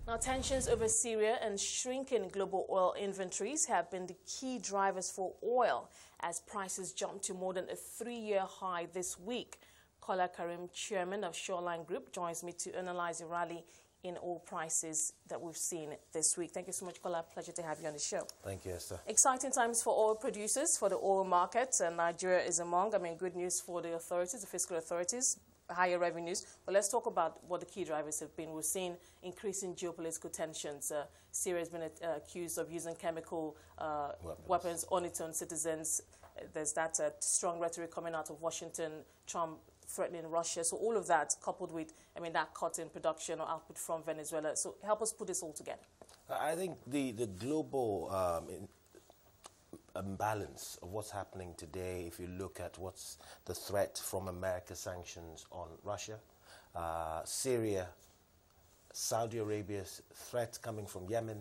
Now, tensions over Syria and shrinking global oil inventories have been the key drivers for oil as prices jumped to more than a 3-year high this week. Kola Karim, chairman of Shoreline Group, joins me to analyze the rally in oil prices that we've seen this week. Thank you so much, Kola. Pleasure to have you on the show. Thank you, Esther. Exciting times for oil producers, for the oil market, and Nigeria is among. Good news for the authorities, the fiscal authorities, higher revenues. But let's talk about what the key drivers have been. We've seen increasing geopolitical tensions. Syria has been accused of using chemical weapons on its own citizens. There's that strong rhetoric coming out of Washington, Trump threatening Russia. So all of that coupled with, that cut in production or output from Venezuela. So help us put this all together. I think the global imbalance of what's happening today, if you look at what's the threat from America's sanctions on Russia, Syria, Saudi Arabia's threat coming from Yemen,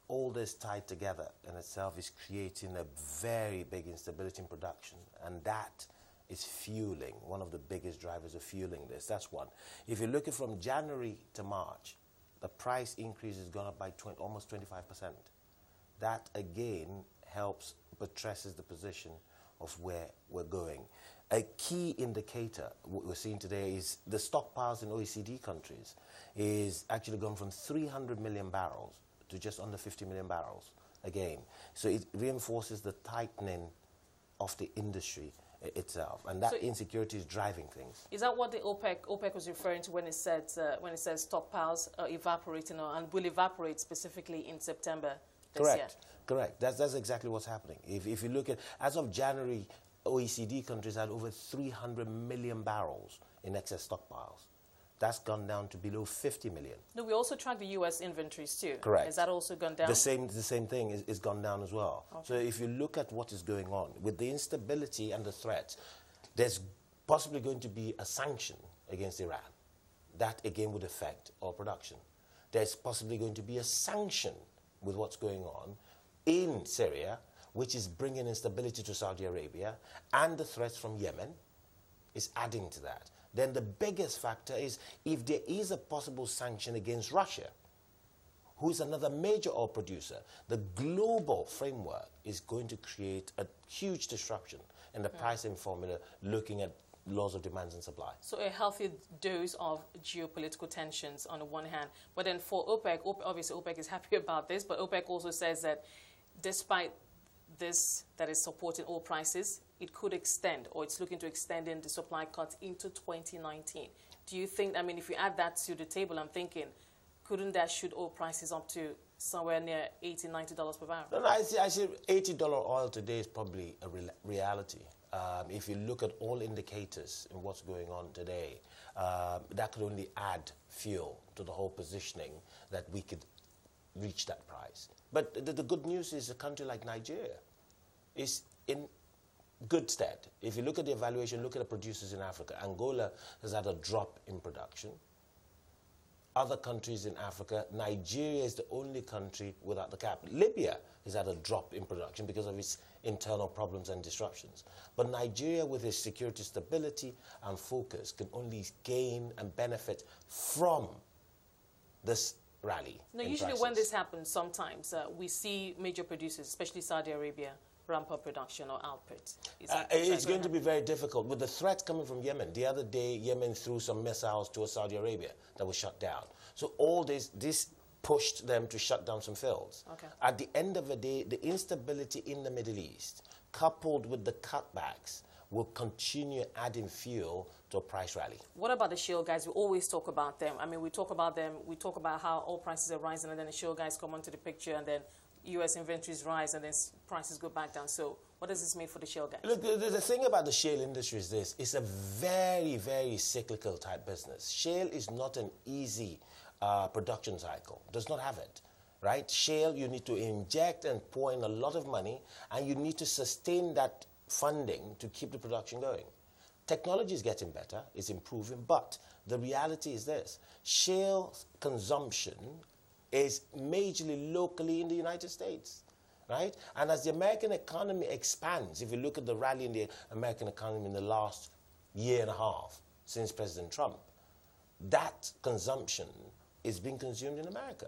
all this tied together in itself is creating a very big instability in production, and that is fueling, one of the biggest drivers of fueling this. That's one. If you look at from January to March, the price increase has gone up by almost 25%. That again helps buttresses the position of where we're going. A key indicator, what we're seeing today, is the stockpiles in OECD countries is actually gone from 300 million barrels to just under 50 million barrels again. So it reinforces the tightening of the industry itself, and that insecurity is driving things. Is that what the OPEC was referring to when it said stockpiles are evaporating and will evaporate specifically in September this year? Correct. That's exactly what's happening. If you look at, as of January, OECD countries had over 300 million barrels in excess stockpiles. That's gone down to below 50 million. No, we also track the U.S. inventories too. Correct. Has that also gone down? The same thing is gone down as well. Okay. So if you look at what is going on, with the instability and the threat, there's possibly going to be a sanction against Iran. That again would affect oil production. There's possibly going to be a sanction with what's going on in Syria, which is bringing instability to Saudi Arabia, and the threats from Yemen is adding to that. Then the biggest factor is if there is a possible sanction against Russia, who is another major oil producer, the global framework is going to create a huge disruption in the pricing formula, looking at laws of demand and supply. So a healthy dose of geopolitical tensions on the one hand. But then for OPEC, obviously OPEC is happy about this, but OPEC also says that despite this that is supporting oil prices, it could extend, or it's looking to extend in the supply cuts into 2019. Do you think, if you add that to the table, I'm thinking, couldn't that shoot oil prices up to somewhere near $80, $90 per barrel? No, I see $80 oil today is probably a reality. If you look at all indicators in what's going on today, that could only add fuel to the whole positioning that we could reach that price. But the good news is a country like Nigeria is in good stead. If you look at the evaluation, look at the producers in Africa. Angola has had a drop in production. Other countries in Africa, Nigeria is the only country without the cap. Libya has had a drop in production because of its internal problems and disruptions. But Nigeria, with its security stability and focus, can only gain and benefit from this rally. Now, usually when this happens, sometimes we see major producers, especially Saudi Arabia, ramp up production or output. It's going to be very difficult. With the threat coming from Yemen, the other day Yemen threw some missiles to Saudi Arabia that was shut down. So all this pushed them to shut down some fields. Okay. At the end of the day, the instability in the Middle East, coupled with the cutbacks, will continue adding fuel to a price rally. What about the shale guys? We always talk about them. We talk about them. We talk about how oil prices are rising, and then the shale guys come onto the picture, and then U.S. inventories rise, and then prices go back down. So what does this mean for the shale guys? Look, the thing about the shale industry is this. It's a very, very cyclical type business. Shale is not an easy production cycle. Does not have it, right? Shale, you need to inject and pour in a lot of money, and you need to sustain that funding to keep the production going. Technology is getting better, it's improving, but the reality is this. Shale consumption is majorly locally in the United States, right? And as the American economy expands, if you look at the rally in the American economy in the last year and a half since President Trump, that consumption is being consumed in America.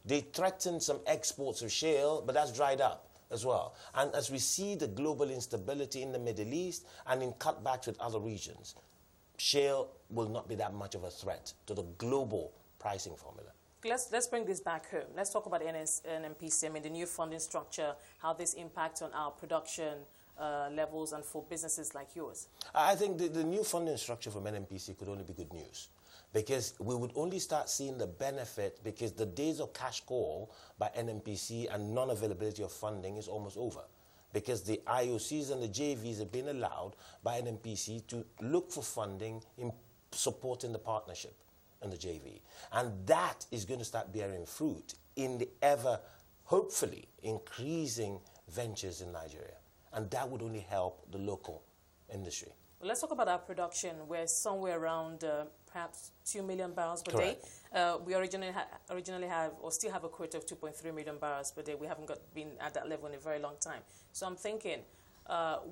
They threatened some exports of shale, but that's dried up as well. And as we see the global instability in the Middle East and in cutbacks with other regions, shale will not be that much of a threat to the global pricing formula. Let's bring this back home. Let's talk about NNPC, I mean, the new funding structure, how this impacts on our production levels and for businesses like yours. I think the new funding structure from NNPC could only be good news, because we would only start seeing the benefit because the days of cash call by NNPC and non-availability of funding is almost over, because the IOCs and the JVs have been allowed by NNPC to look for funding in supporting the partnership and the JV. And that is going to start bearing fruit in the ever, hopefully, increasing ventures in Nigeria. And that would only help the local industry. Well, let's talk about our production. We're somewhere around perhaps 2 million barrels per Correct. day. We originally have, or still have a quota of 2.3 million barrels per day. We haven't been at that level in a very long time. So I'm thinking,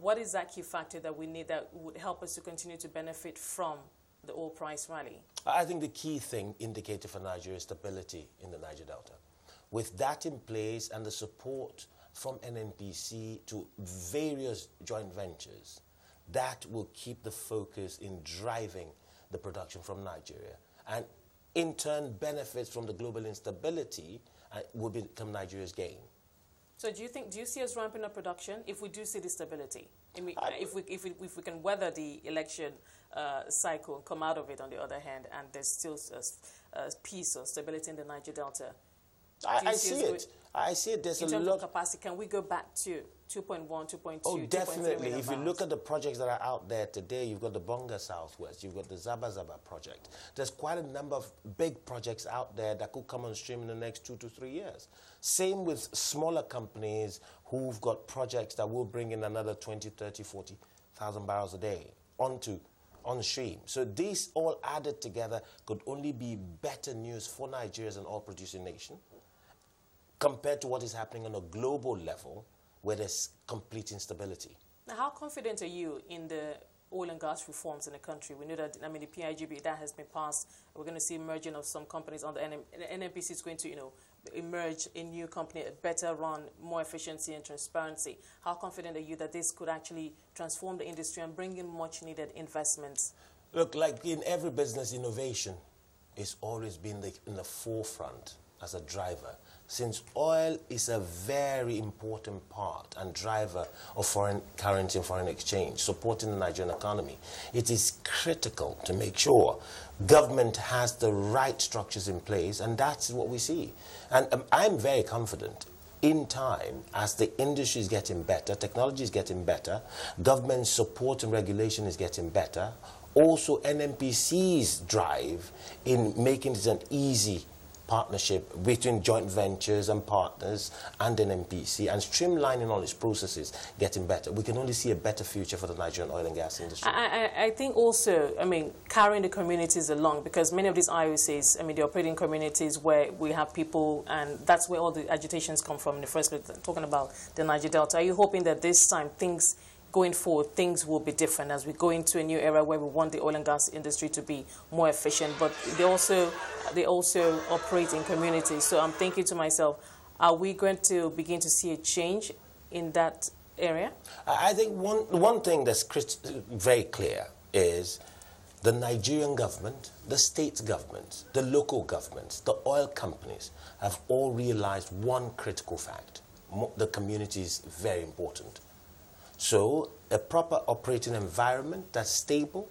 what is that key factor that we need that would help us to continue to benefit from the oil price rally? I think the key thing indicator for Nigeria is stability in the Niger Delta. With that in place and the support from NNPC to various joint ventures, that will keep the focus in driving the production from Nigeria, and in turn benefits from the global instability will become Nigeria's gain. So do you see us ramping up production if we do see the stability? I mean, if we can weather the election cycle and come out of it on the other hand, and there's still peace or stability in the Niger Delta? I see it. I see it. There's a lot. In terms of capacity, can we go back to 2.1, 2.2, Oh, definitely. If you look barrels? at the projects that are out there today, you've got the Bonga Southwest, you've got the Zaba Zaba project. There's quite a number of big projects out there that could come on stream in the next 2 to 3 years. Same with smaller companies who've got projects that will bring in another 20, 30, 40,000 barrels a day on stream. So these all added together could only be better news for Nigeria as an oil-producing nation compared to what is happening on a global level where there's complete instability. Now, how confident are you in the oil and gas reforms in the country? We know that, I mean, the PIGB, that has been passed. We're going to see merging of some companies on the NNPC is going to, emerge a new company, a better run, more efficiency and transparency. How confident are you that this could actually transform the industry and bring in much needed investments? Look, like in every business, innovation has always been in the forefront as a driver, since oil is a very important part and driver of foreign currency and foreign exchange, supporting the Nigerian economy. It is critical to make sure government has the right structures in place, and that's what we see. And I'm very confident in time, as the industry is getting better, technology is getting better, government support and regulation is getting better, also NNPC's drive in making it an easy partnership between joint ventures and partners and NNPC and streamlining all its processes getting better. We can only see a better future for the Nigerian oil and gas industry. I think also, I mean, carrying the communities along, because many of these IOCs, I mean, they operate in communities where we have people, and that's where all the agitations come from in the first place, talking about the Niger Delta. Are you hoping that this time going forward, things will be different as we go into a new era where we want the oil and gas industry to be more efficient, but they also operate in communities. So I'm thinking to myself, are we going to begin to see a change in that area? I think one thing that's very clear is the Nigerian government, the state governments, the local governments, the oil companies have all realized one critical fact. The community is very important. So a proper operating environment that's stable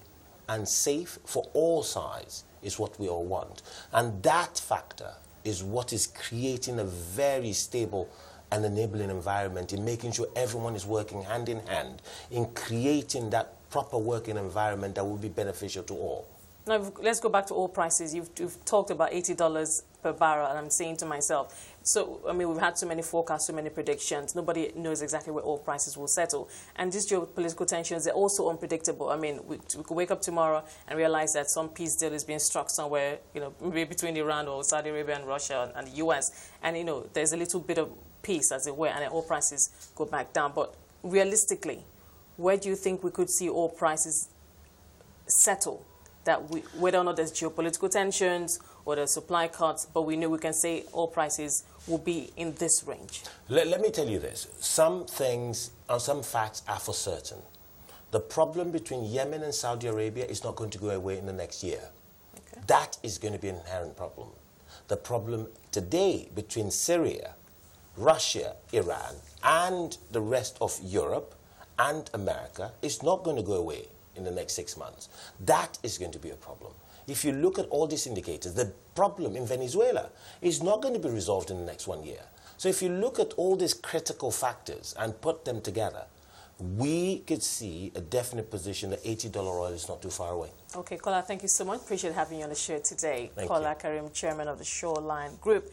and safe for all sides is what we all want. And that factor is what is creating a very stable and enabling environment in making sure everyone is working hand in hand in creating that proper working environment that will be beneficial to all. Now, let's go back to oil prices. You've talked about $80 per barrel, and I'm saying to myself, so, I mean, we've had so many forecasts, so many predictions. Nobody knows exactly where oil prices will settle. And these geopolitical tensions, they're also unpredictable. I mean, we could wake up tomorrow and realize that some peace deal is being struck somewhere, maybe between Iran or Saudi Arabia and Russia and the U.S. And, there's a little bit of peace, as it were, and then oil prices go back down. But realistically, where do you think we could see oil prices settle? Whether or not there's geopolitical tensions or the supply cuts, but we know we can say oil prices will be in this range. Let me tell you this. Some things and some facts are for certain. The problem between Yemen and Saudi Arabia is not going to go away in the next year. Okay. That is going to be an inherent problem. The problem today between Syria, Russia, Iran, and the rest of Europe and America is not going to go away in the next 6 months. That is going to be a problem. If you look at all these indicators, the problem in Venezuela is not going to be resolved in the next 1 year. So if you look at all these critical factors and put them together, we could see a definite position that $80 oil is not too far away. Okay, Kola, thank you so much. Appreciate having you on the show today. Thank Kola you. Karim, Chairman of the Shoreline Group.